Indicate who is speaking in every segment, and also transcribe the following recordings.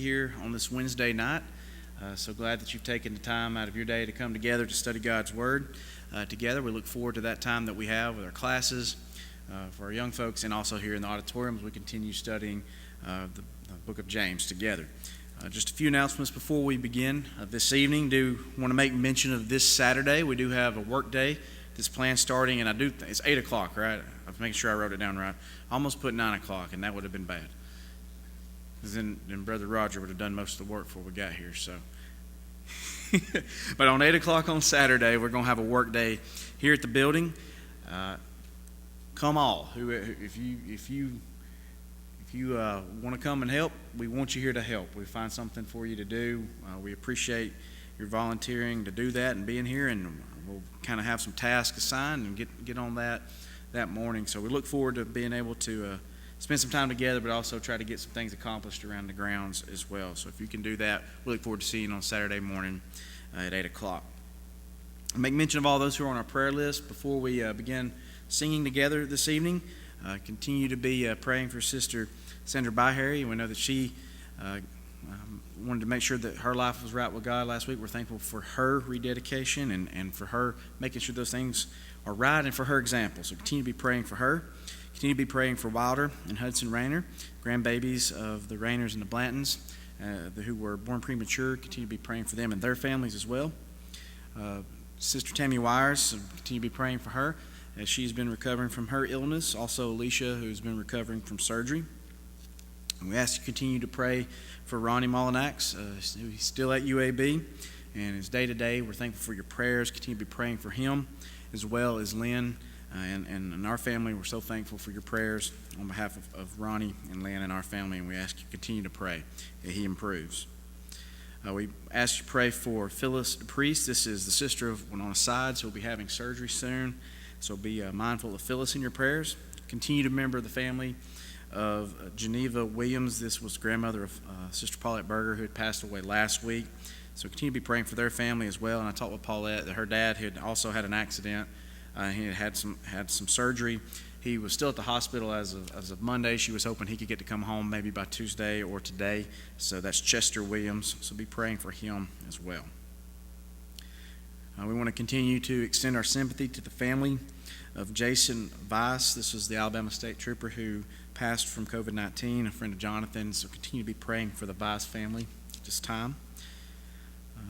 Speaker 1: Here on this Wednesday night. So glad that you've taken the time out of your day to come together to study God's Word together. We look forward to that time that we have with our classes for our young folks, and also here in the auditorium as we continue studying the book of James together. Just a few announcements before we begin this evening. Do want to make mention of this Saturday. We do have a work day that's planned starting, and it's 8 o'clock, right? I'm making sure I wrote it down right. I almost put 9 o'clock, and that would have been bad. Because then Brother Roger would have done most of the work before we got here. So, but on 8 o'clock on Saturday, we're going to have a work day here at the building. Come all. If you want to come and help, we want you here to help. We find something for you to do. We appreciate your volunteering to do that and being here, and we'll kind of have some tasks assigned and get on that morning. So we look forward to being able to spend some time together, but also try to get some things accomplished around the grounds as well. So if you can do that, we look forward to seeing you on Saturday morning at 8 o'clock. I'll make mention of all those who are on our prayer list before we begin singing together this evening. Continue to be praying for Sister Sandra Byharry. We know that she wanted to make sure that her life was right with God last week. We're thankful for her rededication and for her making sure those things are right, and for her example. So continue to be praying for her. Continue to be praying for Wilder and Hudson Rayner, grandbabies of the Rayners and the Blantons, who were born premature. Continue to be praying for them and their families as well. Sister Tammy Wires, continue to be praying for her as she's been recovering from her illness. Also Alicia, who's been recovering from surgery. And we ask you to continue to pray for Ronnie Molinax. He's still at UAB, and his day-to-day, we're thankful for your prayers. Continue to be praying for him, as well as Lynn. And our family, we're so thankful for your prayers on behalf of Ronnie and Lynn and our family, and we ask you to continue to pray that he improves. We ask you to pray for Phyllis Priest. This is the sister of one on the side, so we'll be having surgery soon. So be mindful of Phyllis in your prayers. Continue to remember the family of Geneva Williams. This was grandmother of Sister Paulette Berger, who had passed away last week. So continue to be praying for their family as well. And I talked with Paulette that her dad had also had an accident. He had some surgery. He was still at the hospital as of Monday. She was hoping he could get to come home maybe by Tuesday or today. So that's Chester Williams. So be praying for him as well. We want to continue to extend our sympathy to the family of Jason Weiss. This was the Alabama State Trooper who passed from COVID-19, a friend of Jonathan. So continue to be praying for the Weiss family at this time.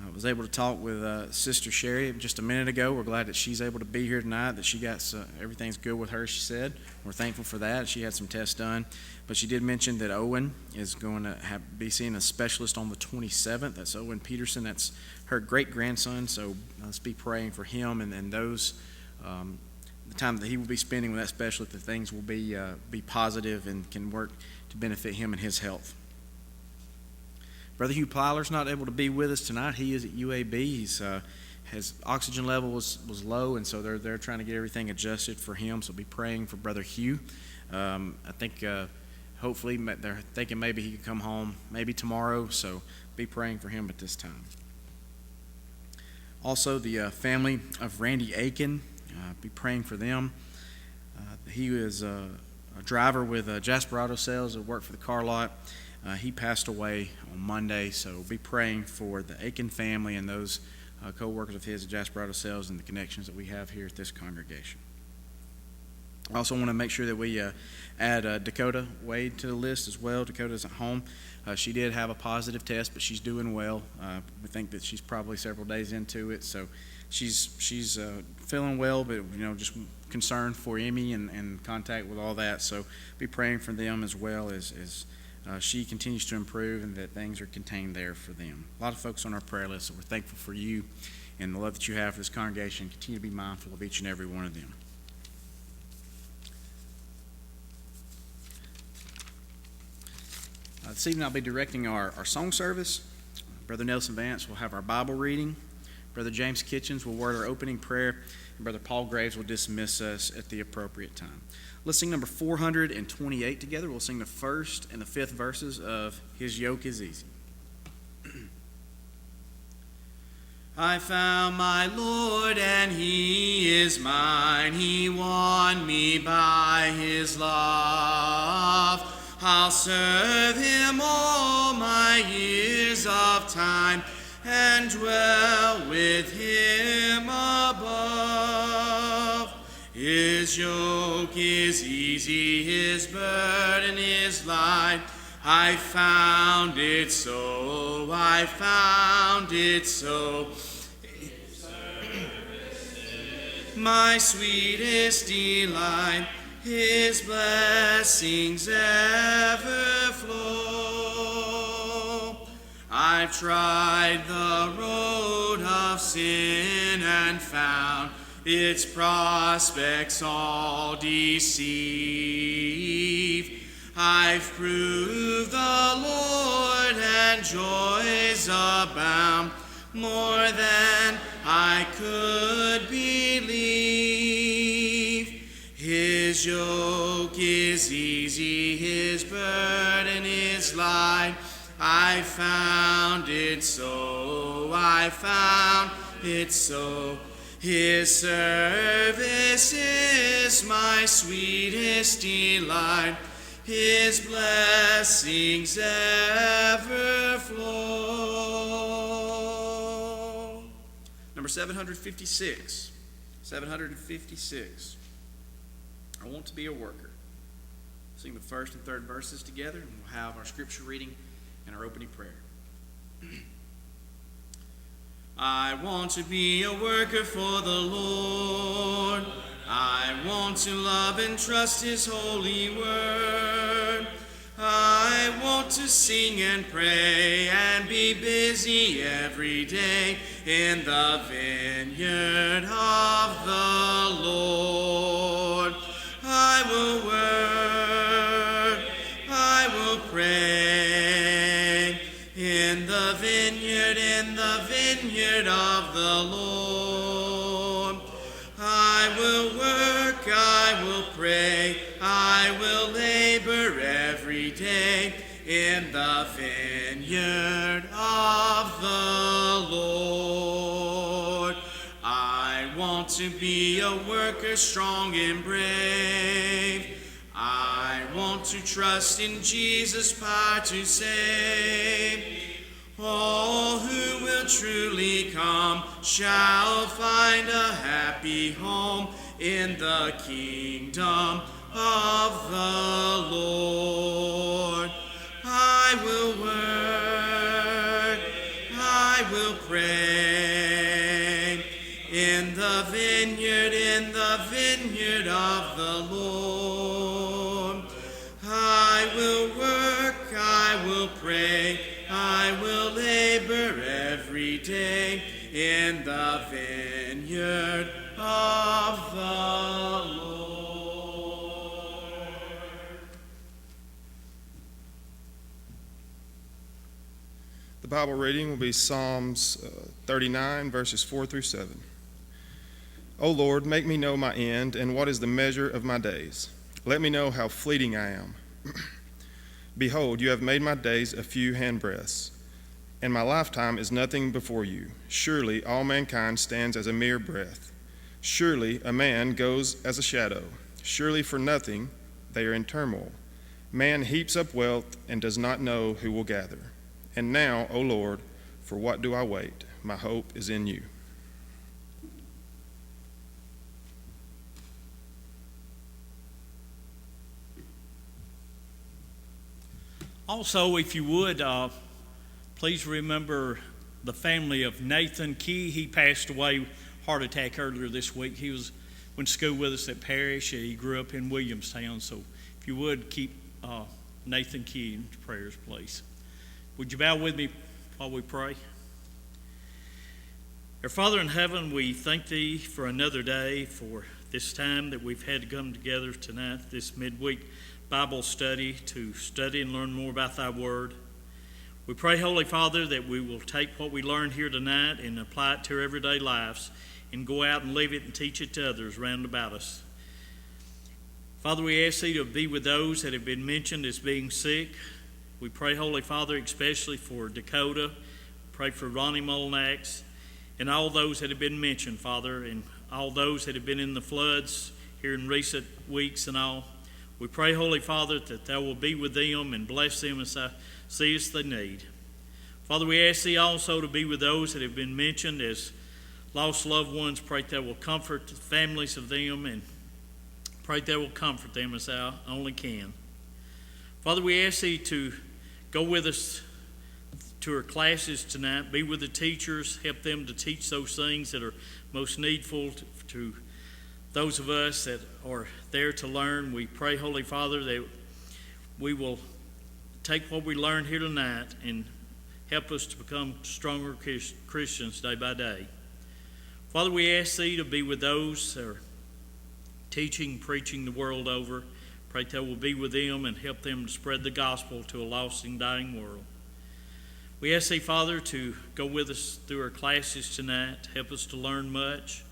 Speaker 1: I was able to talk with Sister Sherry just a minute ago. We're glad that she's able to be here tonight, that she got everything's good with her, she said. We're thankful for that. She had some tests done. But she did mention that Owen is going to be seeing a specialist on the 27th. That's Owen Peterson. That's her great-grandson. So let's be praying for him and those, the time that he will be spending with that specialist, that things will be positive and can work to benefit him and his health. Brother Hugh Plyler's not able to be with us tonight. He is at UAB. His oxygen level was low, and so they're trying to get everything adjusted for him. So be praying for Brother Hugh. I think hopefully they're thinking maybe he could come home maybe tomorrow. So be praying for him at this time. Also, the family of Randy Aiken. Be praying for them. He is a driver with Jasper Auto Sales that worked for the car lot. He passed away on Monday, so be praying for the Aiken family and those co-workers of his at Jasper Auto Sales and the connections that we have here at this congregation. I also want to make sure that we add Dakota Wade to the list as well. Dakota's at home. She did have a positive test, but she's doing well. We think that she's probably several days into it, so she's feeling well, but just concerned for Emmy and contact with all that. So be praying for them as well as she continues to improve and that things are contained there for them. A lot of folks on our prayer list, so we're thankful for you and the love that you have for this congregation. Continue to be mindful of each and every one of them. This evening I'll be directing our song service. Brother Nelson Vance will have our Bible reading. Brother James Kitchens will word our opening prayer. And Brother Paul Graves will dismiss us at the appropriate time. Let's sing number 428 together. We'll sing the first and the fifth verses of His Yoke is Easy. I found my Lord and He is mine. He won me by His love. I'll serve Him all my years. years of time, and dwell with him above. His yoke is easy, his burden is light. I found it so, I found it so. My sweetest delight, his blessings ever flow. I've tried the road of sin and found its prospects all deceive. I've proved the Lord, and joys abound, more than I could believe. His yoke is easy, his burden is light. I found it so, I found it so. His service is my sweetest delight. His blessings ever flow. Number 756. 756. I want to be a worker. Sing the first and third verses together, and we'll have our scripture reading and our opening prayer. I want to be a worker for the Lord. I want to love and trust his holy word. I want to sing and pray and be busy every day in the vineyard of the Lord. I will work, I will pray in the vineyard of the Lord. I will work, I will pray, I will labor every day in the vineyard of the Lord. I want to be a worker strong and brave. I want to trust in Jesus' power to save. All who will truly come shall find a happy home in the kingdom of the Lord. I will work, I will pray in the vineyard of the Lord. I will work, I will pray, I will labor every day in the vineyard of the Lord.
Speaker 2: The Bible reading will be Psalms 39, verses 4 through 7. O Lord, make me know my end, and what is the measure of my days. Let me know how fleeting I am. Behold, you have made my days a few handbreadths, and my lifetime is nothing before you. Surely all mankind stands as a mere breath. Surely a man goes as a shadow. Surely for nothing they are in turmoil. Man heaps up wealth and does not know who will gather. And now, O Lord, for what do I wait? My hope is in you.
Speaker 3: Also, if you would, please remember the family of Nathan Key. He passed away, heart attack, earlier this week. He went to school with us at Parish. He grew up in Williamstown. So if you would, keep Nathan Key in prayers, please. Would you bow with me while we pray? Our Father in heaven, we thank Thee for another day, for this time that we've had to come together tonight, this midweek Bible study, to study and learn more about Thy Word. We pray, Holy Father, that we will take what we learned here tonight and apply it to our everyday lives and go out and live it and teach it to others round about us. Father, we ask Thee to be with those that have been mentioned as being sick. We pray, Holy Father, especially for Dakota. Pray for Ronnie Molnax and all those that have been mentioned, Father, and all those that have been in the floods here in recent weeks and all. We pray, Holy Father, that Thou will be with them and bless them as Thou seest they need. Father, we ask Thee also to be with those that have been mentioned as lost loved ones. Pray Thou will comfort the families of them, and pray Thou will comfort them as Thou only can. Father, we ask Thee to go with us to our classes tonight. Be with the teachers. Help them to teach those things that are most needful to those of us that are there to learn. We pray, Holy Father, that we will take what we learned here tonight and help us to become stronger Christians day by day. Father, we ask Thee to be with those that are teaching, preaching the world over. Pray Thou will be with them and help them to spread the gospel to a lost and dying world. We ask Thee, Father, to go with us through our classes tonight. Help us to learn much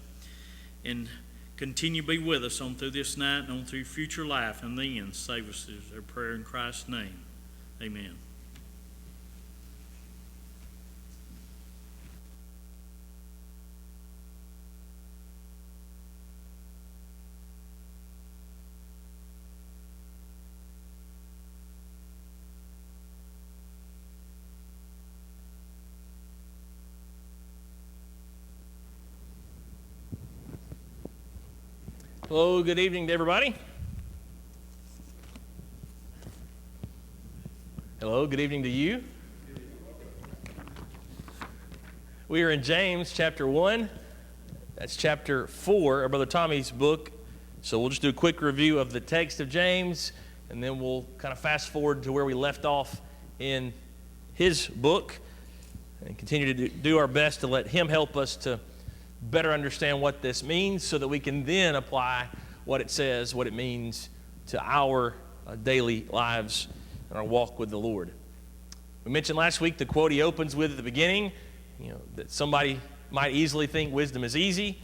Speaker 3: and continue to be with us on through this night and on through future life. And then save us is our prayer in Christ's name. Amen.
Speaker 4: Hello, good evening to everybody. Hello, good evening to you. We are in James chapter 1. That's chapter 4 of Brother Tommy's book. So we'll just do a quick review of the text of James, and then we'll kind of fast forward to where we left off in his book and continue to do our best to let him help us to better understand what this means so that we can then apply what it says, what it means to our daily lives and our walk with the Lord. We mentioned last week the quote he opens with at the beginning, that somebody might easily think wisdom is easy.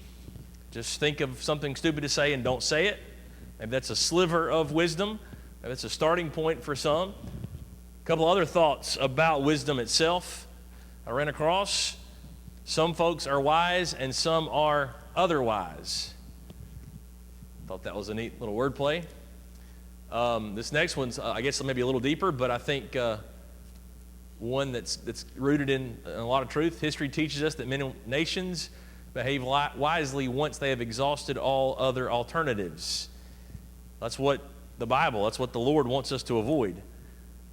Speaker 4: Just think of something stupid to say and don't say it. Maybe that's a sliver of wisdom. Maybe that's a starting point for some. A couple other thoughts about wisdom itself I ran across. Some folks are wise and some are otherwise. Thought that was a neat little wordplay. This next one's, I guess, maybe a little deeper, but I think one that's rooted in a lot of truth. History teaches us that many nations behave wisely once they have exhausted all other alternatives. That's what the Bible, that's what the Lord wants us to avoid.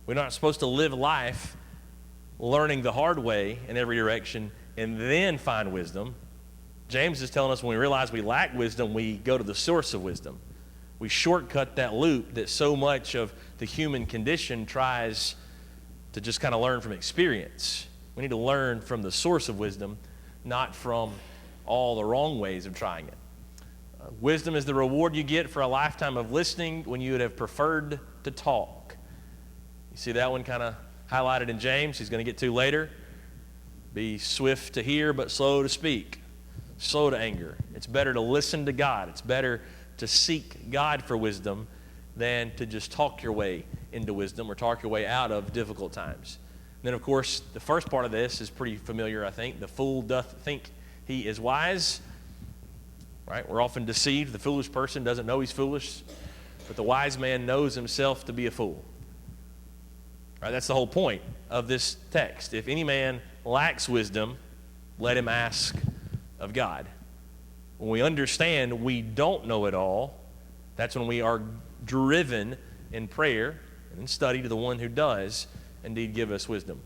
Speaker 4: We're not supposed to live life learning the hard way in every direction and then find wisdom. James is telling us when we realize we lack wisdom, we go to the source of wisdom. We shortcut that loop that so much of the human condition tries to just kind of learn from experience. We need to learn from the source of wisdom, not from all the wrong ways of trying it. Wisdom is the reward you get for a lifetime of listening when you would have preferred to talk. You see that one kind of highlighted in James, he's going to get to later. Be swift to hear, but slow to speak, slow to anger. It's better to listen to God. It's better to seek God for wisdom than to just talk your way into wisdom or talk your way out of difficult times. And then, of course, the first part of this is pretty familiar, I think. The fool doth think he is wise. Right? We're often deceived. The foolish person doesn't know he's foolish, but the wise man knows himself to be a fool. Right? That's the whole point of this text. If any man lacks wisdom, let him ask of God. When we understand we don't know it all, that's when we are driven in prayer and in study to the one who does indeed give us wisdom.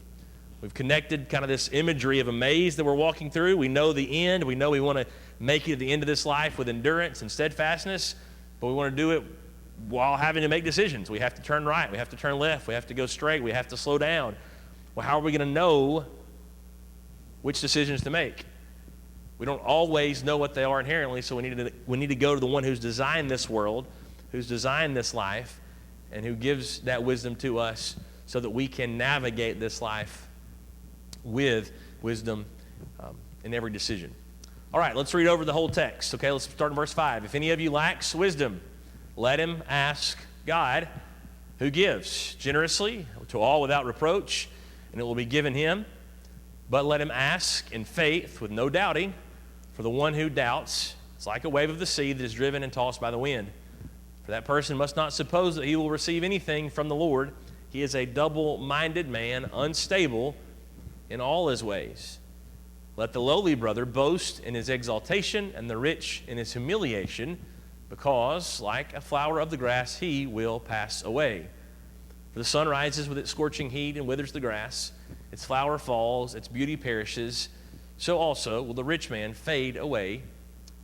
Speaker 4: We've connected kind of this imagery of a maze that we're walking through. We know the end. We know we want to make it at the end of this life with endurance and steadfastness, but we want to do it while having to make decisions. We have to turn right. We have to turn left. We have to go straight. We have to slow down. Well, how are we going to know which decisions to make? We don't always know what they are inherently, so we need to go to the one who's designed this world, who's designed this life, and who gives that wisdom to us so that we can navigate this life with wisdom in every decision. All right, let's read over the whole text. Okay, let's start in verse 5. If any of you lacks wisdom, let him ask God, who gives generously to all without reproach, and it will be given him. But let him ask in faith with no doubting, for the one who doubts is like a wave of the sea that is driven and tossed by the wind. For that person must not suppose that he will receive anything from the Lord. He is a double-minded man, unstable in all his ways. Let the lowly brother boast in his exaltation, and the rich in his humiliation, because, like a flower of the grass, he will pass away. For the sun rises with its scorching heat and withers the grass. Its flower falls, its beauty perishes. So also will the rich man fade away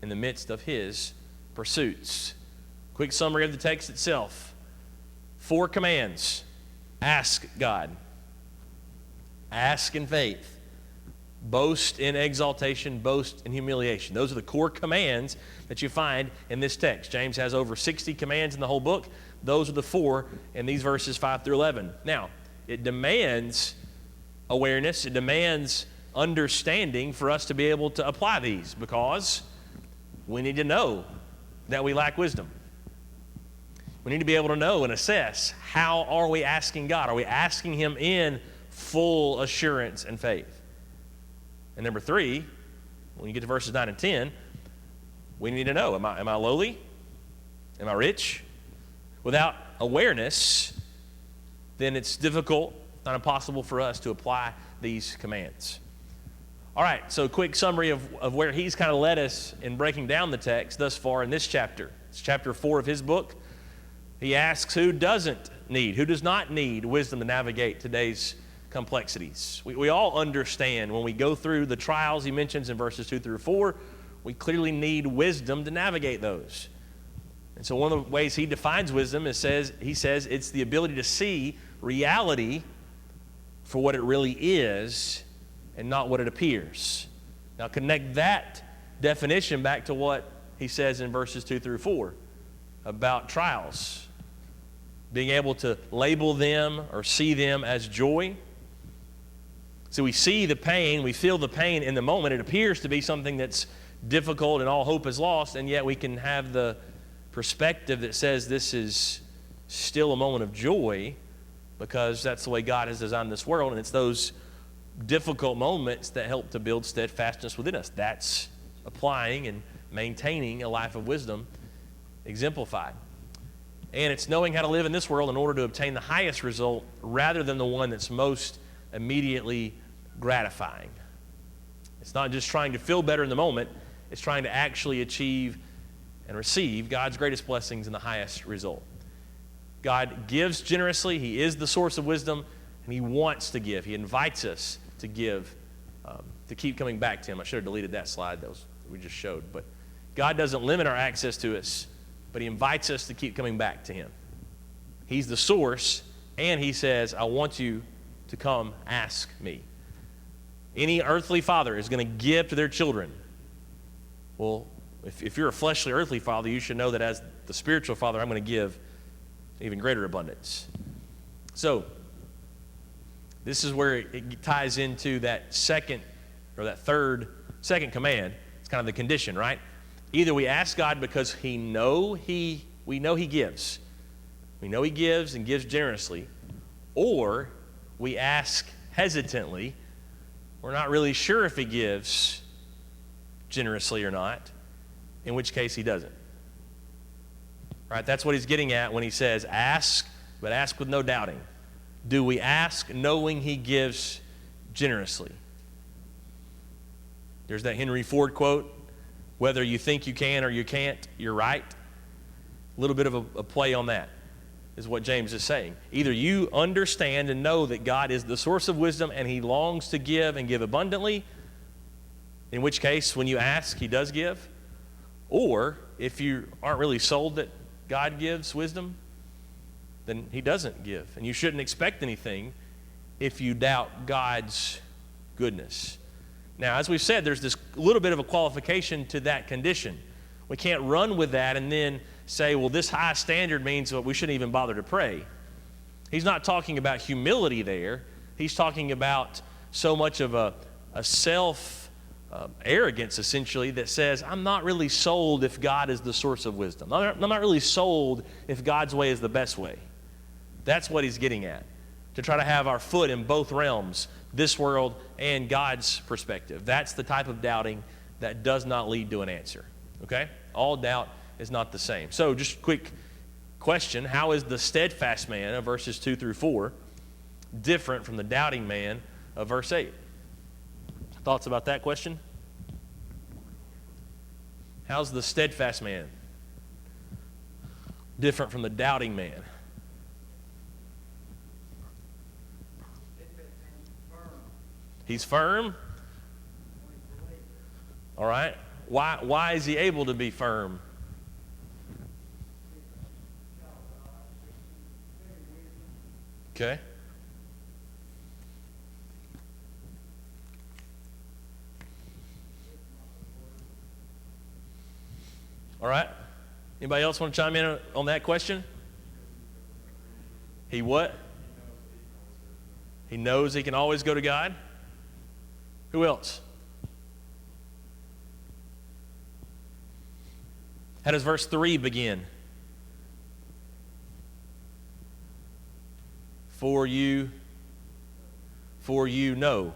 Speaker 4: in the midst of his pursuits. Quick summary of the text itself. 4 commands. Ask God. Ask in faith. Boast in exaltation. Boast in humiliation. Those are the core commands that you find in this text. James has over 60 commands in the whole book. Those are the 4 in these verses 5 through 11. Now, it demands awareness. It demands understanding for us to be able to apply these, because we need to know that we lack wisdom. We need to be able to know and assess, how are we asking God? Are we asking him in full assurance and faith? And number 3, when you get to verses 9 and 10, we need to know, am I lowly? Am I rich? Without awareness, then it's difficult, not impossible for us to apply these commands. All right, so quick summary of where he's kind of led us in breaking down the text thus far in this chapter. It's chapter 4 of his book. He asks who does not need wisdom to navigate today's complexities. We all understand when we go through the trials he mentions in verses 2 through 4, we clearly need wisdom to navigate those. And so one of the ways he defines wisdom is he says it's the ability to see reality for what it really is and not what it appears. Now connect that definition back to what he says in verses 2 through 4 about trials. Being able to label them or see them as joy. So we see the pain, we feel the pain in the moment. It appears to be something that's difficult and all hope is lost, and yet we can have the perspective that says this is still a moment of joy, because that's the way God has designed this world, and it's those difficult moments that help to build steadfastness within us. That's applying and maintaining a life of wisdom exemplified. And it's knowing how to live in this world in order to obtain the highest result rather than the one that's most immediately gratifying. It's not just trying to feel better in the moment, it's trying to actually achieve and receive God's greatest blessings in the highest result. God gives generously. He is the source of wisdom, and he wants to give. He invites us to give, to keep coming back to him. I should have deleted that slide that we just showed. But God doesn't limit our access to us, but he invites us to keep coming back to him. He's the source, and he says, I want you to come ask me. Any earthly father is going to give to their children. Well, if you're a fleshly earthly father, you should know that as the spiritual father, I'm going to give even greater abundance. So, this is where it ties into that second command. It's kind of the condition, right? Either we ask God because we know he gives. We know he gives and gives generously. Or we ask hesitantly. We're not really sure if he gives generously or not, in which case he doesn't. Right? That's what he's getting at when he says ask, but ask with no doubting. Do we ask knowing he gives generously? There's that Henry Ford quote, whether you think you can or you can't, you're right. A little bit of a play on that is what James is saying. Either you understand and know that God is the source of wisdom and he longs to give and give abundantly, in which case when you ask, he does give. Or if you aren't really sold that God gives wisdom, then he doesn't give. And you shouldn't expect anything if you doubt God's goodness. Now, as we've said, there's this little bit of a qualification to that condition. We can't run with that and then say, well, this high standard means that we shouldn't even bother to pray. He's not talking about humility there. He's talking about so much of a self-arrogance, essentially, that says, I'm not really sold if God is the source of wisdom. I'm not really sold if God's way is the best way. That's what he's getting at, to try to have our foot in both realms, this world and God's perspective. That's the type of doubting that does not lead to an answer, okay? All doubt is not the same. So just quick question, how is the steadfast man of verses 2 through 4 different from the doubting man of verse 8? Thoughts about that question? How's the steadfast man different from the doubting man? He's firm. All right. Why is he able to be firm? Okay. All right. Anybody else want to chime in on that question? He what? He knows he can always go to God. Who else? How does verse 3 begin? For you know.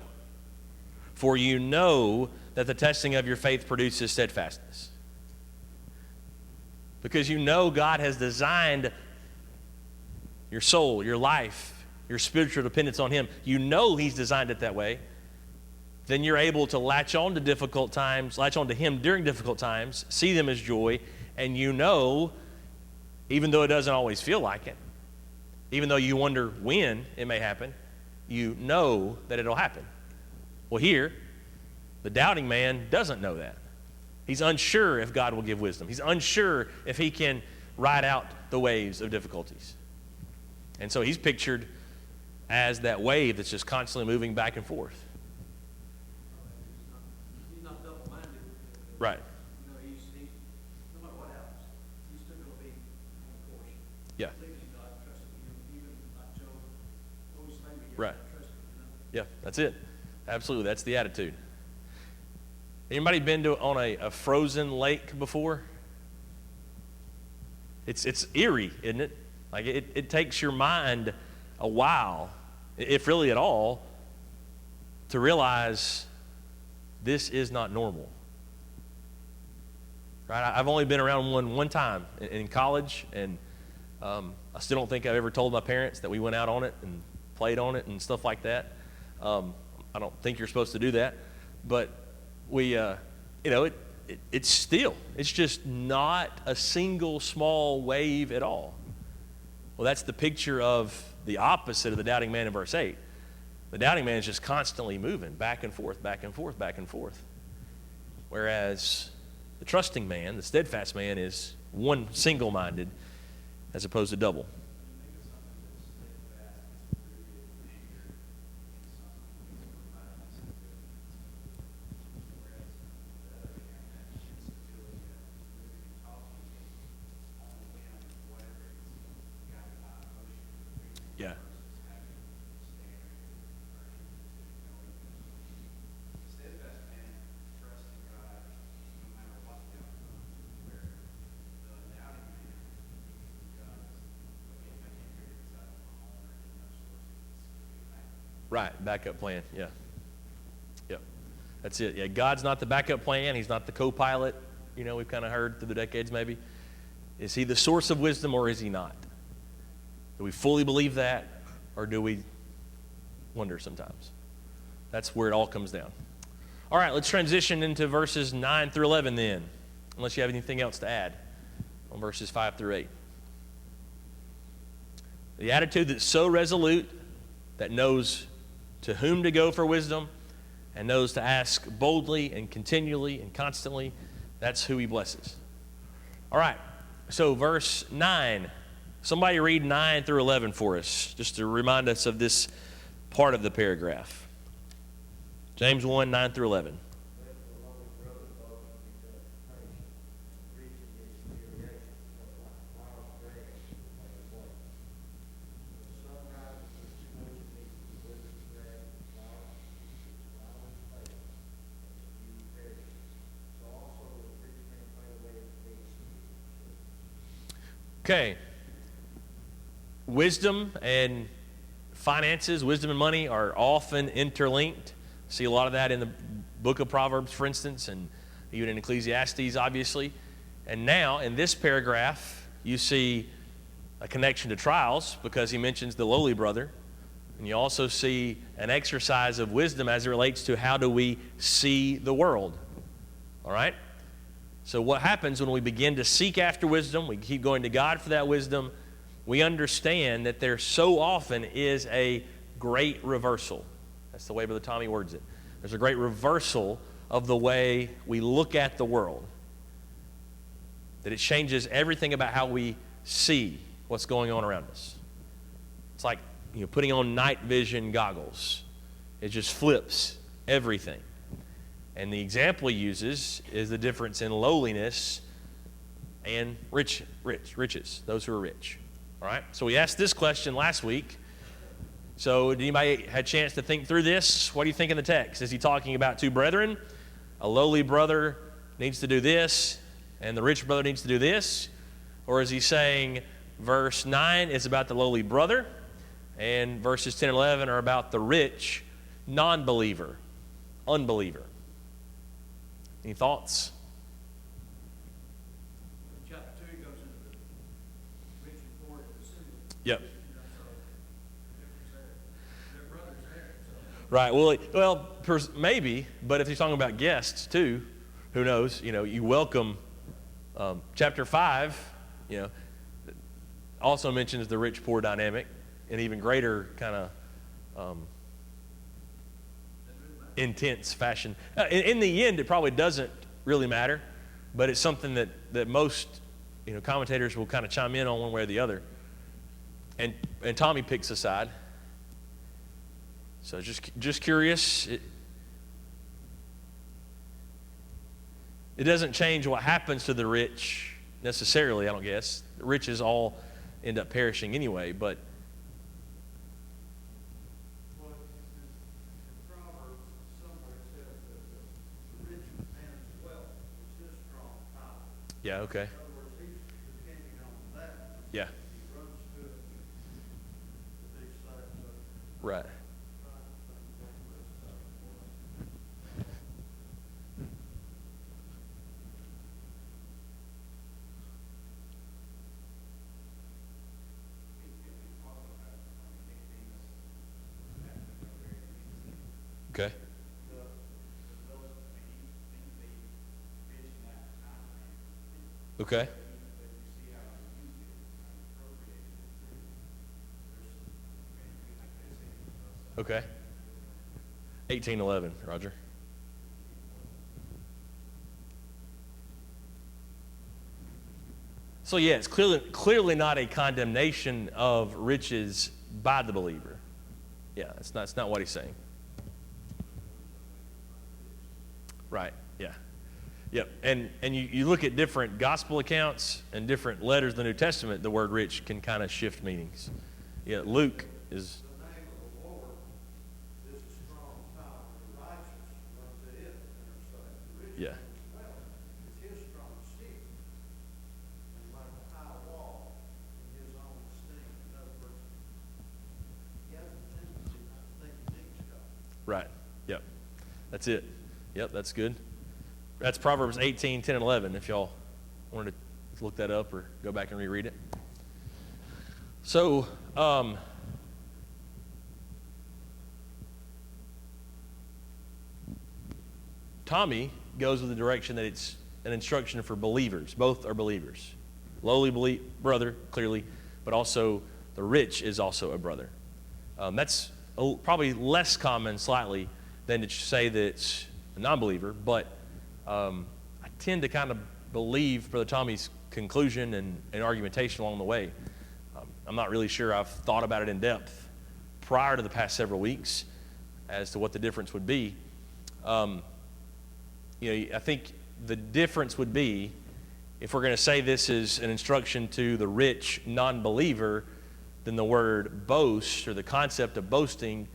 Speaker 4: For you know that the testing of your faith produces steadfastness. Because you know God has designed your soul, your life, your spiritual dependence on Him. You know He's designed it that way. Then you're able to latch on to difficult times, latch on to Him during difficult times, see them as joy, and you know, even though it doesn't always feel like it, even though you wonder when it may happen, you know that it'll happen. Well, here, the doubting man doesn't know that. He's unsure if God will give wisdom. He's unsure if he can ride out the waves of difficulties. And so he's pictured as that wave that's just constantly moving back and forth.
Speaker 5: He's not double-minded.
Speaker 4: Right.
Speaker 5: You know, he's no matter what happens, he's still going to be on course.
Speaker 4: Yeah.
Speaker 5: Believing in God, trusting Him, even like Job, always thinking
Speaker 4: Right.
Speaker 5: trusting Him.
Speaker 4: Yeah, that's it. Absolutely, that's the attitude. Anybody been on a frozen lake before? It's eerie, isn't it? Like it takes your mind a while, if really at all, to realize this is not normal. Right? I've only been around one time in college, and I still don't think I've ever told my parents that we went out on it and played on it and stuff like that. I don't think you're supposed to do that, but we, it's just not a single small wave at all. Well, that's the picture of the opposite of the doubting man in verse 8. The doubting man is just constantly moving back and forth, back and forth, back and forth. Whereas the trusting man, the steadfast man, is one single-minded as opposed to double. Yeah. Right, backup plan, yeah. Yep, that's it. Yeah, God's not the backup plan. He's not the co-pilot, we've kind of heard through the decades maybe. Is He the source of wisdom or is He not? Do we fully believe that, or do we wonder sometimes? That's where it all comes down. All right, let's transition into verses 9 through 11 then, unless you have anything else to add on verses 5 through 8. The attitude that's so resolute, that knows to whom to go for wisdom and knows to ask boldly and continually and constantly, that's who He blesses. All right, so verse 9. Somebody read 9 through 11 for us, just to remind us of this part of the paragraph. James 1, 9 through 11. Okay. Wisdom and finances, wisdom and money are often interlinked. See a lot of that in the book of Proverbs, for instance, and even in Ecclesiastes, obviously. And now, in this paragraph, you see a connection to trials because he mentions the lowly brother And you also see an exercise of wisdom as it relates to how do we see the world. All right? So what happens when we begin to seek after wisdom, we keep going to God for that wisdom, we understand that there so often is a great reversal. That's the way Brother Tommy words it. There's a great reversal of the way we look at the world. That it changes everything about how we see what's going on around us. It's like putting on night vision goggles. It just flips everything. And the example he uses is the difference in lowliness and riches, those who are rich. All right? So we asked this question last week. So did anybody have a chance to think through this? What do you think in the text? Is he talking about two brethren? A lowly brother needs to do this, and the rich brother needs to do this? Or is he saying verse 9 is about the lowly brother, and verses 10 and 11 are about the rich non-believer, unbeliever? Any thoughts?
Speaker 5: Chapter 2 goes into the rich and poor in the city.
Speaker 4: Yep.
Speaker 5: Their brothers there.
Speaker 4: Right. Well, maybe, but if he's talking about guests too, who knows? You welcome. Chapter 5, also mentions the rich-poor dynamic in even greater kind of intense fashion. In the end, it probably doesn't really matter, but it's something that most commentators will kind of chime in on one way or the other. And Tommy picks a side. So just curious. It doesn't change what happens to the rich necessarily, I don't guess. The riches all end up perishing anyway, but
Speaker 5: Well, in Proverbs, somewhere it says that the rich man's wealth is his strong power.
Speaker 4: yeah, okay.
Speaker 5: In other words, he's depending on that.
Speaker 4: Yeah,
Speaker 5: He runs to it, the big sides of it.
Speaker 4: right. Okay. Okay. Okay. 18:11, Roger. So yeah, it's clearly not a condemnation of riches by the believer. Yeah, that's not what he's saying. Right, yeah. Yep. And you look at different gospel accounts and different letters of the New Testament, the word rich can kind of shift meanings. Yeah, Luke is
Speaker 5: The name of the Lord is a strong tower. The righteous run to it and are safe. The rich
Speaker 4: yeah.
Speaker 5: man's wealth is his strong shield. And like a high wall in his own esteem. In other words, he has a tendency not to think he needs God.
Speaker 4: Right. Yep. That's it. Yep, that's good. That's Proverbs 18, 10, and 11, if y'all wanted to look that up or go back and reread it. So, Tommy goes with the direction that it's an instruction for believers. Both are believers. Lowly brother, clearly, but also the rich is also a brother. That's probably less common slightly than to say that it's a non-believer, but I tend to kind of believe Brother Tommy's conclusion and argumentation along the way. I'm not really sure I've thought about it in depth prior to the past several weeks as to what the difference would be. I think the difference would be if we're going to say this is an instruction to the rich non-believer, then the word boast or the concept of boasting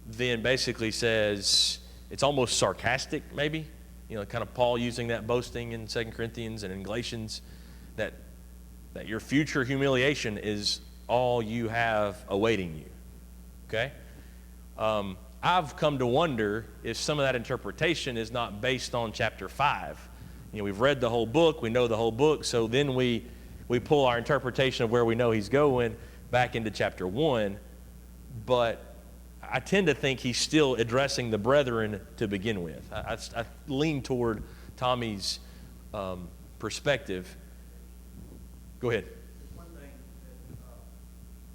Speaker 4: then basically says it's almost sarcastic maybe. Kind of Paul using that boasting in 2 Corinthians and in Galatians, that your future humiliation is all you have awaiting you. Okay? I've come to wonder if some of that interpretation is not based on chapter 5. We've read the whole book, we know the whole book, so then we pull our interpretation of where we know he's going back into chapter 1. But I tend to think he's still addressing the brethren to begin with. I lean toward Tommy's perspective. Go ahead.
Speaker 5: One thing that,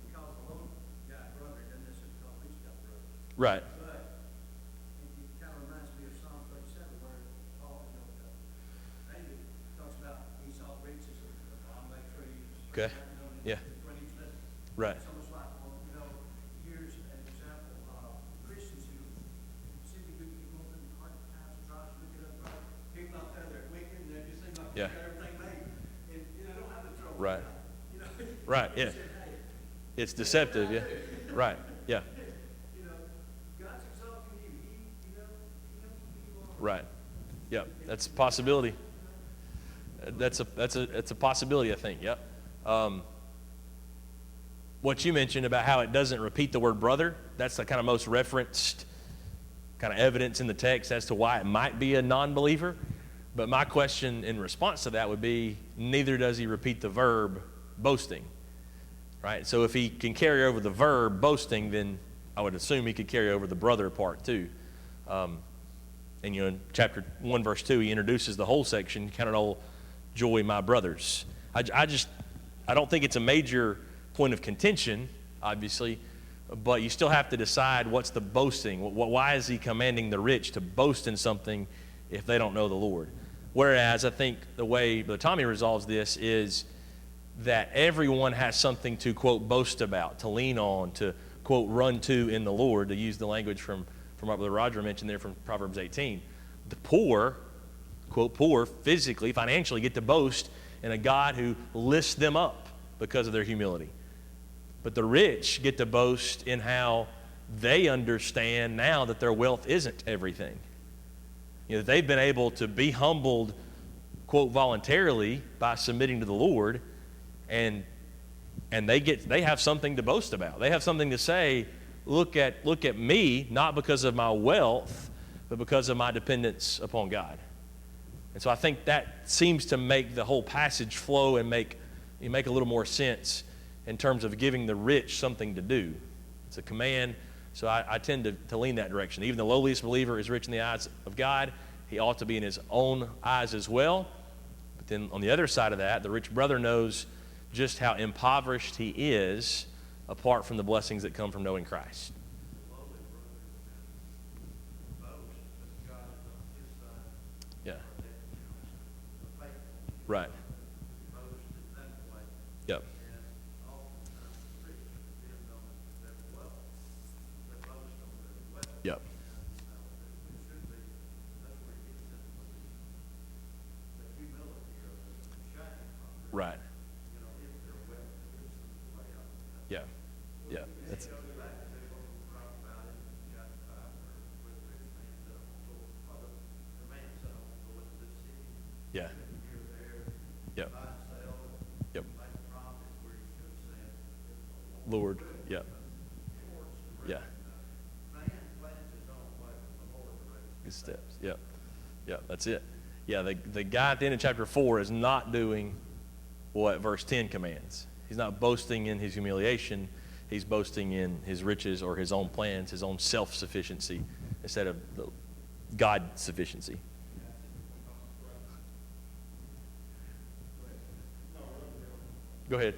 Speaker 5: we call the little guy brother, doesn't necessarily call each guy brother.
Speaker 4: Right.
Speaker 5: But it kind of reminds me of Psalm 37 where Paul, David talks about he saw branches of the palm trees.
Speaker 4: Okay. Yeah. Right.
Speaker 5: It's almost like, well, here's an example of Christians who simply do keep going through hard times, trials, look it up, right? People out there, they're wicked, and they just seem like
Speaker 4: Yeah.
Speaker 5: they've got everything made. And, don't have the trouble.
Speaker 4: Right.
Speaker 5: You know?
Speaker 4: Right, yeah. It's deceptive, yeah. Right, yeah.
Speaker 5: God's exalting you. He knows who you are.
Speaker 4: Right. Yeah, that's a possibility. That's a possibility, I think. Yep. What you mentioned about how it doesn't repeat the word brother, that's the kind of most referenced kind of evidence in the text as to why it might be a non-believer. But my question in response to that would be, neither does he repeat the verb boasting. Right? So if he can carry over the verb boasting, then I would assume he could carry over the brother part too. And in chapter 1, verse 2, he introduces the whole section, count it all joy, my brothers. I don't think it's a major point of contention, obviously, but you still have to decide what's the boasting. Why is he commanding the rich to boast in something if they don't know the Lord? Whereas I think the way Brother Tommy resolves this is that everyone has something to, quote, boast about, to lean on, to, quote, run to in the Lord, to use the language from what Brother Roger mentioned there from Proverbs 18. The poor, quote, poor, physically, financially, get to boast in a God who lifts them up because of their humility. But the rich get to boast in how they understand now that their wealth isn't everything. They've been able to be humbled, quote, voluntarily by submitting to the Lord, and they have something to boast about. They have something to say, look at me, not because of my wealth, but because of my dependence upon God. And so I think that seems to make the whole passage flow and make a little more sense in terms of giving the rich something to do. It's a command, so I tend to lean that direction. Even the lowliest believer is rich in the eyes of God. He ought to be in his own eyes as well. But then on the other side of that, the rich brother knows just how impoverished he is apart from the blessings that come from knowing Christ. Yeah. Right. Yep. Yep. Right. Yeah. Yeah. That's yeah. Yep. Yep. Lord. Yep. Yeah. Good steps. Yep. Yep. That's it. Yeah. The guy at the end of chapter 4 is not doing what verse 10 commands. He's not boasting in his humiliation. He's boasting in his riches or his own plans, his own self-sufficiency instead of the God-sufficiency. Go ahead.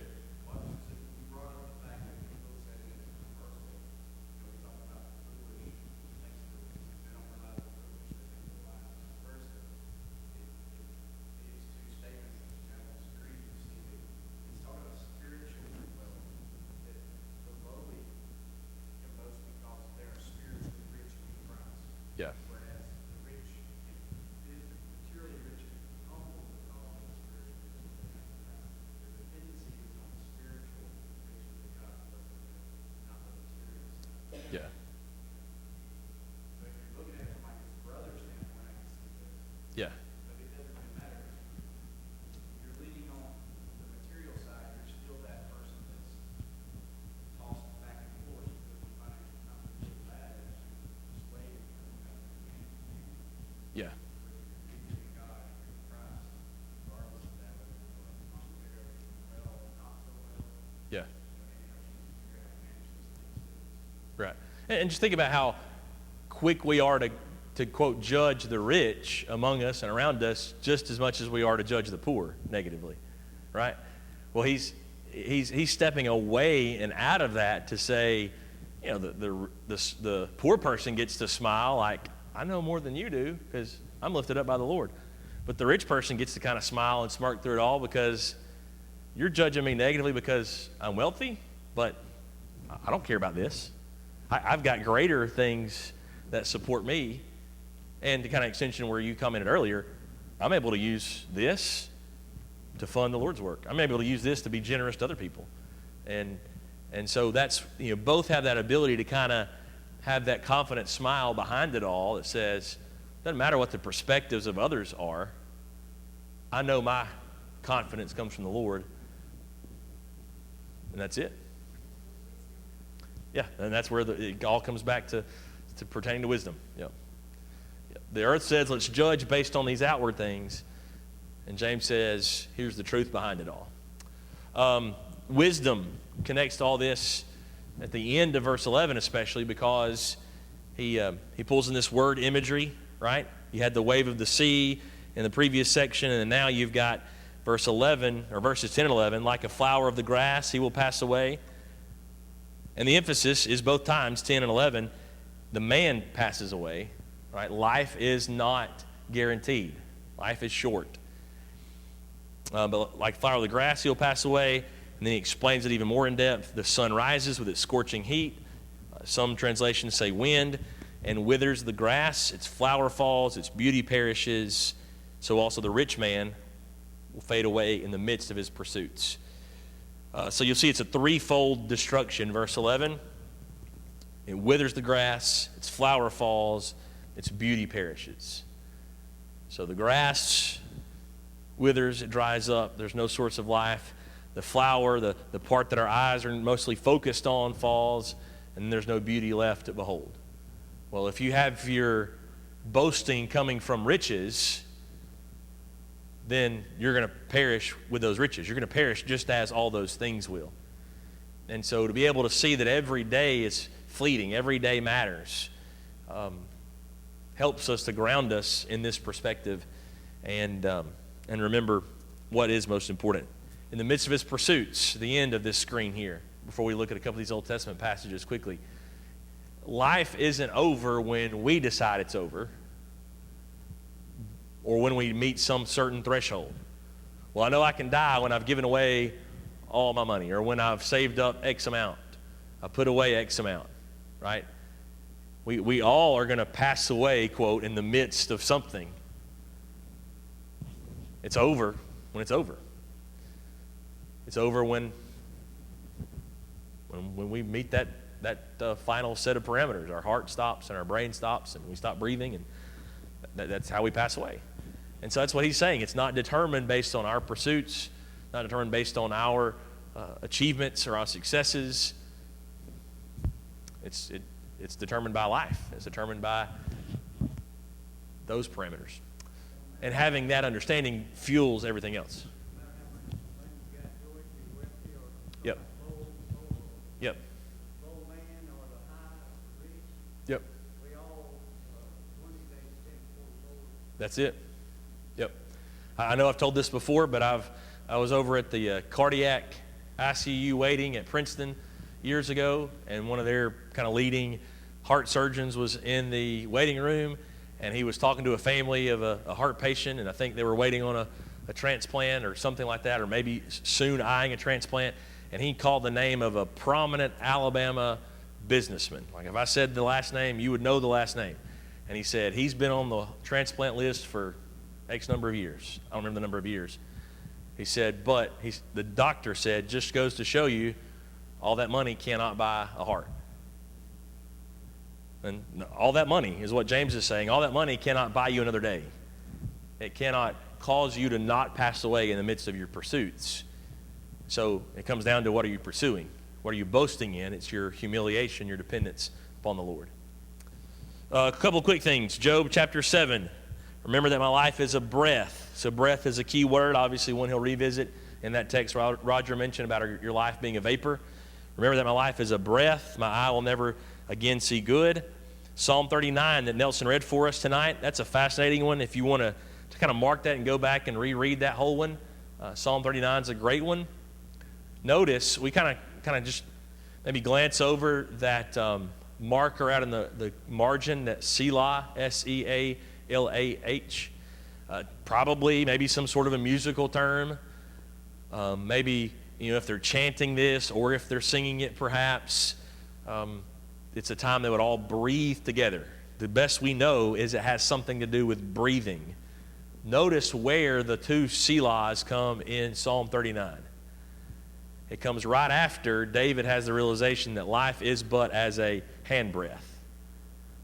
Speaker 4: Yeah. Yeah. Yeah. Yeah. Yeah. Right. And just think about how quick we are to quote, judge the rich among us and around us just as much as we are to judge the poor negatively, right? Well, he's stepping away and out of that to say, you know, the poor person gets to smile like, I know more than you do because I'm lifted up by the Lord. But the rich person gets to kind of smile and smirk through it all because you're judging me negatively because I'm wealthy, but I don't care about this. I've got greater things that support me. And to kind of extension where you commented earlier, I'm able to use this to fund the Lord's work. I'm able to use this to be generous to other people. And so that's, you know, both have that ability to kind of have that confident smile behind it all that says, doesn't matter what the perspectives of others are. I know my confidence comes from the Lord. And that's it. Yeah, and that's where it all comes back to pertaining to wisdom. Yep. The earth says, let's judge based on these outward things. And James says, here's the truth behind it all. Wisdom connects to all this at the end of verse 11 especially because he pulls in this word imagery, right? You had the wave of the sea in the previous section, and now you've got verse 11, or verses 10 and 11, like a flower of the grass, he will pass away. And the emphasis is both times, 10 and 11, the man passes away, right? Life is not guaranteed. Life is short. But like flower of the grass, he'll pass away. And then he explains it even more in depth. The sun rises with its scorching heat. Some translations say wind, and withers the grass. Its flower falls, its beauty perishes. So also the rich man will fade away in the midst of his pursuits. So you'll see it's a threefold destruction. Verse 11, it withers the grass, its flower falls, its beauty perishes. So the grass withers, it dries up, there's no source of life. The flower, the part that our eyes are mostly focused on, falls, and there's no beauty left to behold. Well, if you have your boasting coming from riches, then you're going to perish with those riches. You're going to perish just as all those things will. And so to be able to see that every day is fleeting, every day matters, helps us to ground us in this perspective and remember what is most important. In the midst of his pursuits, the end of this screen here, before we look at a couple of these Old Testament passages quickly, life isn't over when we decide it's over or when we meet some certain threshold. Well, I know I can die when I've given away all my money or when I've saved up X amount. I put away X amount, right? We all are going to pass away, quote, in the midst of something. It's over when it's over. It's over when we meet that final set of parameters. Our heart stops and our brain stops and we stop breathing, and that's how we pass away. And so that's what he's saying. It's not determined based on our pursuits, not determined based on our achievements or our successes. It's determined by life. It's determined by those parameters. And having that understanding fuels everything else. Yep. Yep. Yep. That's it. Yep. I know I've told this before, but I was over at the cardiac ICU waiting at Princeton years ago, and one of their kind of leading heart surgeons was in the waiting room, and he was talking to a family of a heart patient, and I think they were waiting on a transplant or something like that, or maybe soon eyeing a transplant, and he called the name of a prominent Alabama businessman. Like if I said the last name, you would know the last name. And he said, he's been on the transplant list for X number of years. I don't remember the number of years. He said, but the doctor said, just goes to show you, all that money cannot buy a heart. And all that money is what James is saying. All that money cannot buy you another day. It cannot cause you to not pass away in the midst of your pursuits. So it comes down to, what are you pursuing? What are you boasting in? It's your humiliation, your dependence upon the Lord. A couple quick things. Job chapter 7. Remember that my life is a breath. So breath is a key word, obviously one he'll revisit in that text Roger mentioned about your life being a vapor. Remember that my life is a breath. My eye will never again see good. Psalm 39 that Nelson read for us tonight, that's a fascinating one. If you want to kind of mark that and go back and reread that whole one, Psalm 39 is a great one. Notice, we kind of just maybe glance over that marker out in the margin, that Selah, S-E-A-L-A-H. Probably maybe some sort of a musical term. Maybe, if they're chanting this or if they're singing it perhaps. It's a time they would all breathe together. The best we know is it has something to do with breathing. Notice where the two Selahs come in Psalm 39. It comes right after David has the realization that life is but as a handbreadth.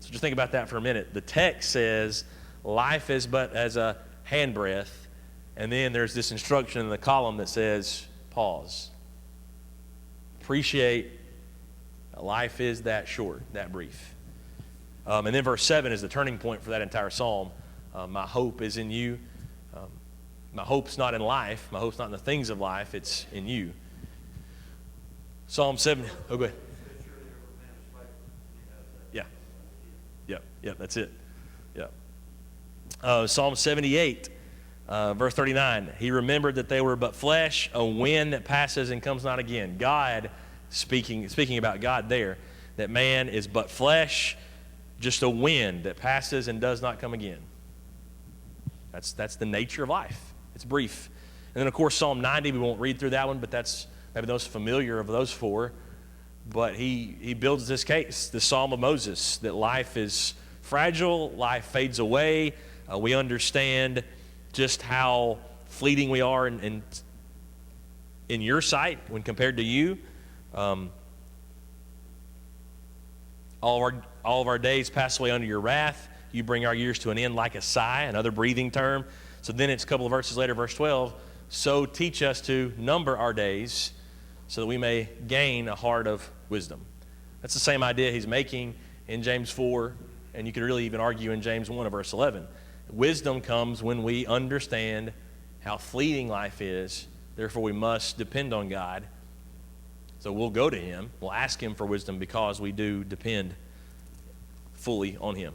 Speaker 4: So just think about that for a minute. The text says life is but as a handbreadth, and then there's this instruction in the column that says pause. Appreciate life is that short, that brief. And then verse 7 is the turning point for that entire psalm. My hope is in you. My hope's not in life. My hope's not in the things of life. It's in you. Psalm 7. Oh, go ahead. Yeah. Yep, that's it. Yep. Psalm 78, verse 39. He remembered that they were but flesh, a wind that passes and comes not again. God, speaking about God there, that man is but flesh, just a wind that passes and does not come again. That's the nature of life. It's brief. And then, of course, Psalm 90, we won't read through that one, but that's maybe the most familiar of those four. But he builds this case, the Psalm of Moses, that life is fragile, life fades away. We understand just how fleeting we are in your sight when compared to you. All of our days pass away under your wrath. You bring our years to an end like a sigh, another breathing term. So then it's a couple of verses later, verse 12. So teach us to number our days so that we may gain a heart of wisdom. That's the same idea he's making in James 4, and you could really even argue in James 1 of verse 11. Wisdom comes when we understand how fleeting life is. Therefore, we must depend on God. So we'll go to him. We'll ask him for wisdom because we do depend fully on him.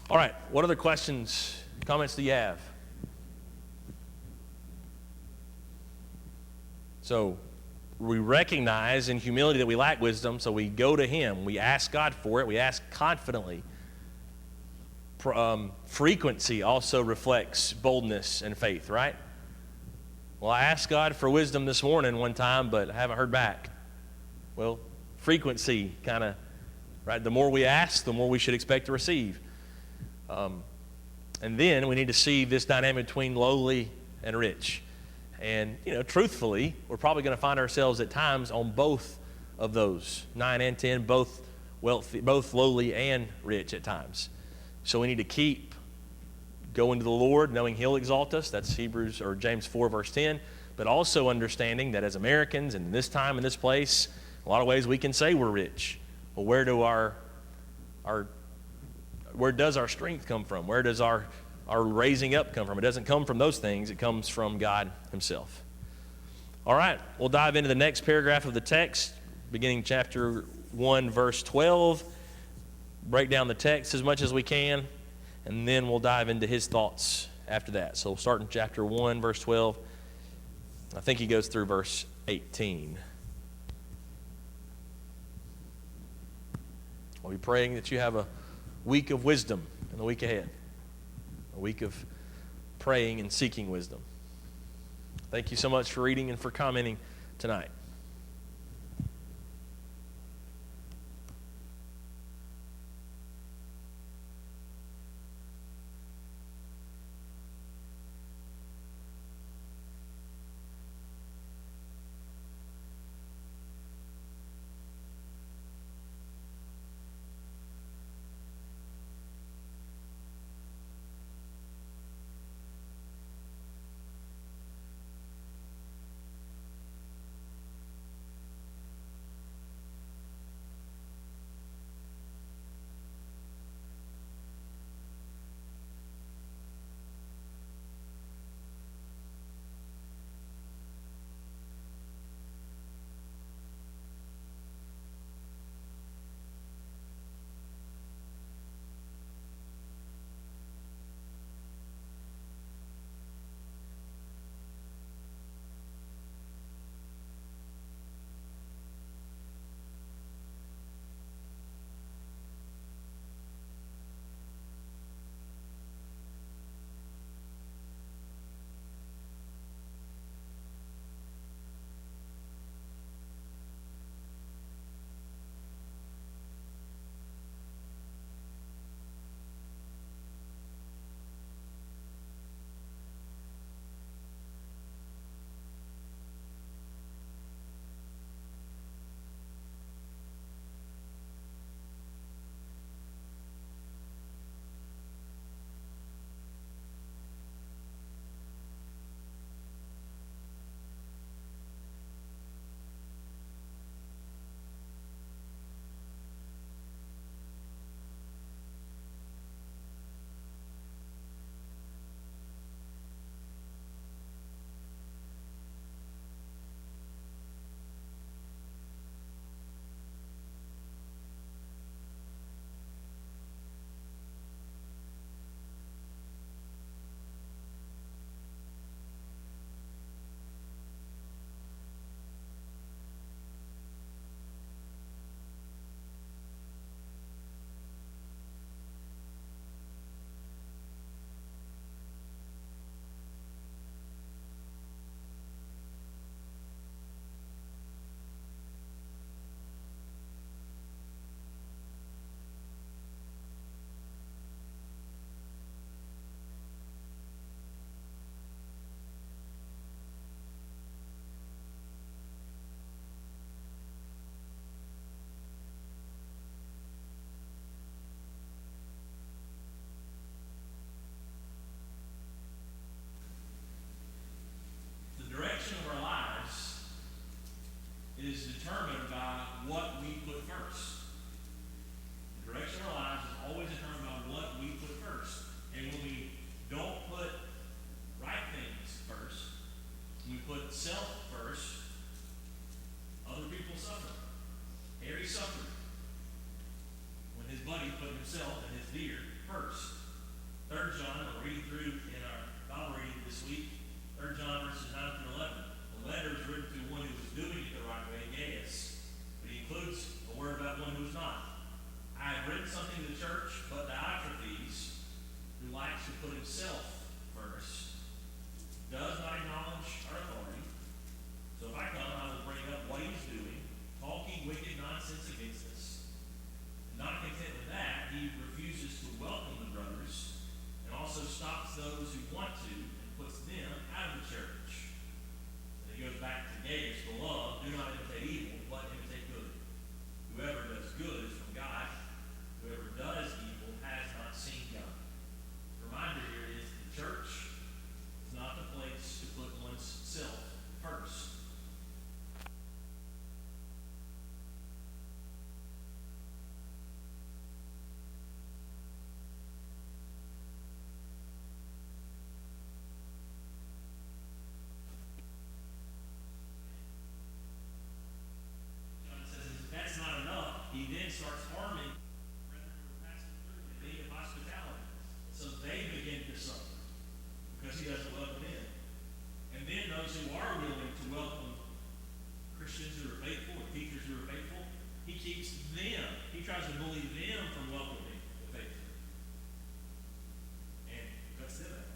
Speaker 4: All right, what other questions, comments do you have? So we recognize in humility that we lack wisdom, so we go to him. We ask God for it. We ask confidently. Frequency also reflects boldness and faith, right? Well, I asked God for wisdom this morning one time, but I haven't heard back. Well, frequency kind of, right? The more we ask, the more we should expect to receive. And then we need to see this dynamic between lowly and rich. And, truthfully, we're probably going to find ourselves at times on both of those, 9 and 10, both wealthy, both lowly and rich at times. So we need to keep going to the Lord, knowing he'll exalt us. That's James 4, verse 10. But also understanding that as Americans, and in this time, in this place, a lot of ways we can say we're rich. Well, where does our strength come from? Where does our raising up come from? It doesn't come from those things. It comes from God himself. All right, we'll dive into the next paragraph of the text, beginning chapter 1, verse 12. Break down the text as much as we can, and then we'll dive into his thoughts after that. So we'll start in chapter 1, verse 12. I think he goes through verse 18. I'll be praying that you have a week of wisdom in the week ahead, a week of praying and seeking wisdom. Thank you so much for reading and for commenting tonight. put himself first, does not acknowledge our authority. So if I come, I will bring up what he's doing, talking wicked nonsense against us. And not content with that, he refuses to welcome the brothers and also stops those who want to and puts them out of the church. And he goes back to Gaius, the law, do not imitate evil, but imitate good. Whoever does good is from God. Whoever does evil has not seen God. The reminder here is the church is not the place to put one's self first. John says that's not enough. He then starts harming brethren who are passing through and needing hospitality. So they begin to suffer because he doesn't welcome them. And then those who are willing to welcome Christians who are faithful and teachers who are faithful, he keeps them. He tries to bully them from welcoming the faithful. And cuts them out.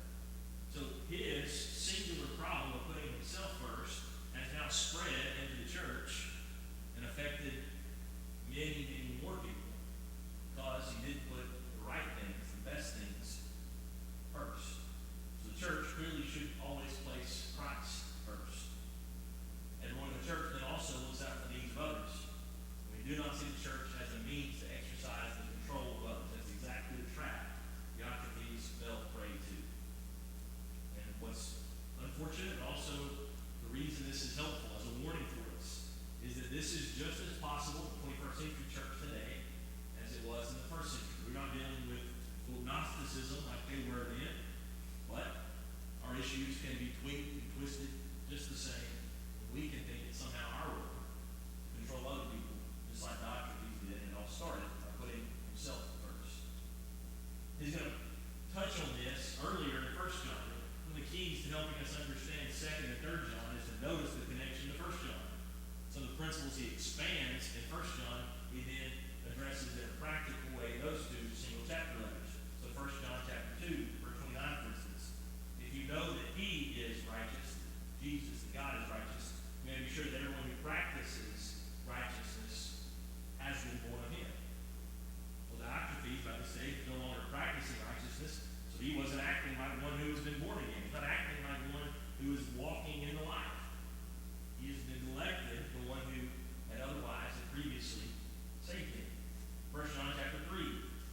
Speaker 4: So his singular problem of putting himself first has now spread into the church and affected many, many more people because he didn't put the right things, the best things, first. So the church clearly should always place Christ first. And when the church then also looks out for the needs of others. We do not see the church as a means to exercise the control of others. That's exactly the trap Diotrephes fell prey to. And what's unfortunate, and also the reason this is helpful as a warning for us, is that this is just as possible in the 21st century church today as it was in the first century. We're not dealing with Gnosticism like they were then, but our issues can be tweaked and twisted just the same. We can think that somehow our role to control other people, just like Diotrephes did, and it all started by putting himself first. He's going to touch on this earlier in 1 John. One of the keys to helping us understand 2nd and 3rd John is to notice the connection to 1 John. Some of the principles he expands in 1 John, he then addresses in a practical way those two single chapter letters. So 1 John chapter 2, verse 29, for instance. If you know that he is righteous, Jesus, that God is righteous, you may be sure that everyone who practices righteousness has been born of him. Well, Diotrephes, by this stage, is no longer practicing righteousness, so he wasn't acting like one who has been born again. He's not acting like one who is walking in the light. He has neglected the one who had otherwise and previously saved him. 1 John chapter 3,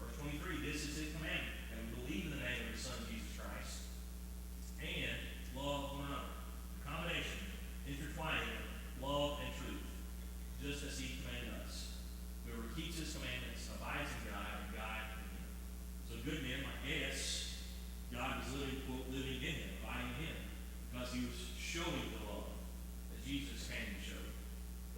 Speaker 4: verse 23, this is his commandment, that we believe in the name of his Son, Jesus Christ, and love one another. A combination, intertwining love and truth, just as he commanded us. Whoever keeps his commandments abides in God, and God in him. So good men like Gaius, God was living, quote, living in him, abiding in him, because he was showing the love that Jesus came to show.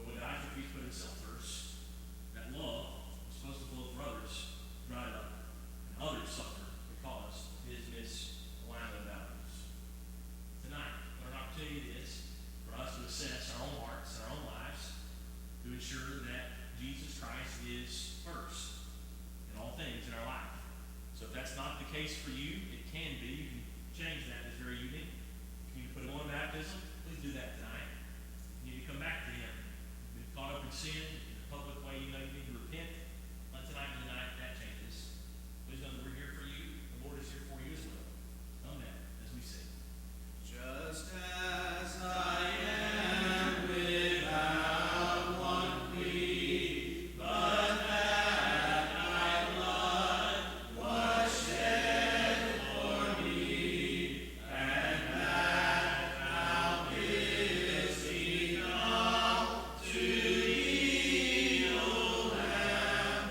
Speaker 4: But when Diotrephes put himself first, that love was supposed to flow for others, dried up, and others suffered because of his misalignment of values. Tonight, what an opportunity it is for us to assess our own hearts and our own lives to ensure that Jesus Christ is first in all things in our life. So if that's not the case for you, it can be. You can change that. It's very unique. If you need to put him on baptism, please do that tonight. You need to come back to him. You've been caught up in sin in a public way. You know you need to repent. Let tonight be the night that changes. Please know that we're here for you. The Lord is here for you as well. Know that as we sing.
Speaker 1: Just as I am without one plea, but that thy blood was shed for me, and that thou didst enough to heal them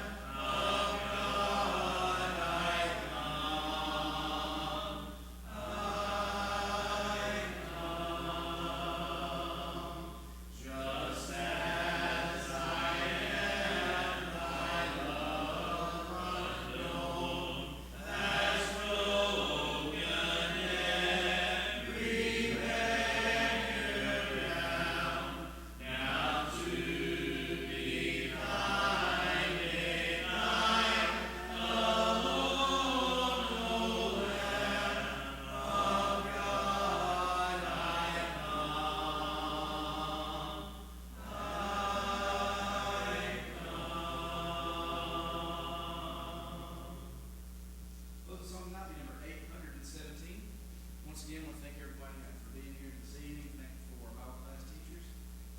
Speaker 1: once again, I want to thank everybody for being here this evening. Thank you for our Bible class teachers,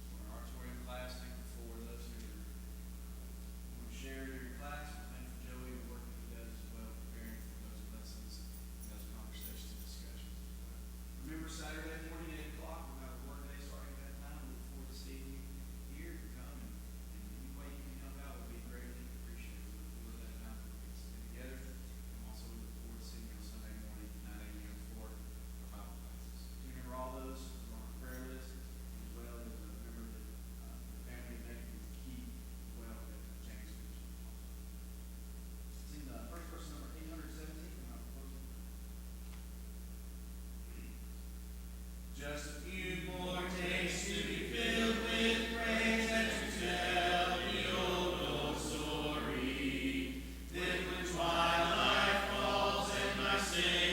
Speaker 1: for our auditorium class. Thank you for those who are want to share your class. Thank you for Joey and the work that he does as well, preparing for those lessons, and those conversations and discussions as well. Remember, Saturday morning at 8 o'clock, we'll have a work day starting at that time. We look forward to seeing you here. Come and any way you can help out will be greatly appreciated. We look forward to that time we can spend together. And also, we look forward to seeing you on Sunday morning, 9 a.m. for our Bible classes. Do remember all those who are on our prayer list, as well as remember that the family of Nathan is key as well that James mentioned. Sing the first verse, number 817, and I'll close it. Just a few more days to be filled with praise and to tell the old story. Then when twilight falls and my Savior